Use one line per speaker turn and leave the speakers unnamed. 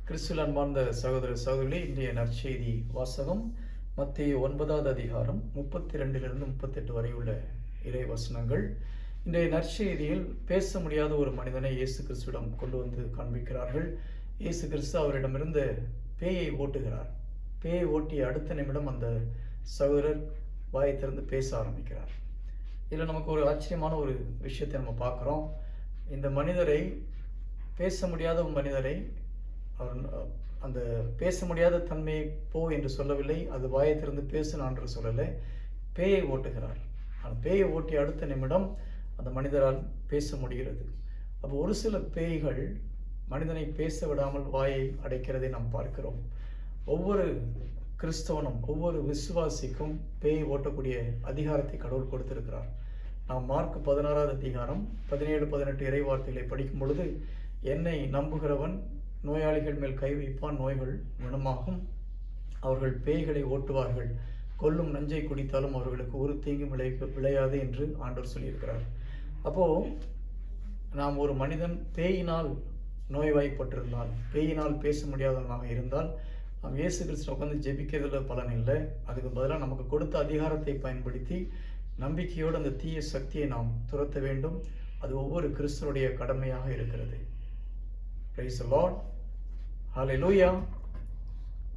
கிறிஸ்துவில் அன்பார்ந்த சகோதர சகோதரிகளே, இன்றைய நற்செய்தி வாசகம் மத்தேயு 9வது அதிகாரம் 32 38 வரை உள்ள இறை வசனங்கள். இன்றைய நற்செய்தியில் பேச முடியாத ஒரு மனிதனை இயேசு கிறிஸ்துவிடம் கொண்டு வந்து காண்பிக்கிறார்கள். இயேசு கிறிஸ்து அவரிடமிருந்து பேயை ஓட்டுகிறார். பேயை ஓட்டிய அடுத்த நிமிடம் அந்த சகோதரர் வாயை திறந்து பேச ஆரம்பிக்கிறார். இதில் நமக்கு ஒரு ஆச்சரியமான ஒரு விஷயத்தை நம்ம பார்க்குறோம். இந்த மனிதரை, பேச முடியாத ஒரு மனிதரை, அவர் அந்த பேச முடியாத தன்மையை போ என்று சொல்லவில்லை, அது வாயை திறந்து பேசினான் என்று சொல்லலை, பேயை ஓட்டுகிறார். அந்த பேயை ஓட்டிய அடுத்த நிமிடம் அந்த மனிதரால் பேச முடிகிறது. அப்போ ஒரு சில பேய்கள் மனிதனை பேச விடாமல் வாயை அடைக்கிறதை நாம் பார்க்கிறோம். ஒவ்வொரு கிறிஸ்தவனும், ஒவ்வொரு விசுவாசிக்கும் பேயை ஓட்டக்கூடிய அதிகாரத்தை கடவுள் கொடுத்திருக்கிறார். நாம் மார்க் 16வது அதிகாரம் 17, 18 இறை வார்த்தைகளை படிக்கும் பொழுது, என்னை நம்புகிறவன் நோயாளிகள் மேல் கை வைப்பான், நோய்கள் குணமாகும், அவர்கள் பேய்களை ஓட்டுவார்கள், கொல்லும் நஞ்சை குடித்தாலும் அவர்களுக்கு ஒரு தீங்கும் விளையாது என்று ஆண்டவர் சொல்லியிருக்கிறார். அப்போது நாம் ஒரு மனிதன் பேயினால் நோய்வாய்ப்பட்டிருந்தால், பேயினால் பேச முடியாதவனாக இருந்தால், நாம் இயேசு கிறிஸ்துவை உட்காந்து ஜெபிக்கிறதுல பலன் இல்லை. அதுக்கு பதிலாக நமக்கு கொடுத்த அதிகாரத்தை பயன்படுத்தி நம்பிக்கையோடு அந்த தீய சக்தியை நாம் துரத்த வேண்டும். அது ஒவ்வொரு கிறிஸ்துவனுடைய கடமையாக இருக்கிறது. Praise the Lord. Hallelujah.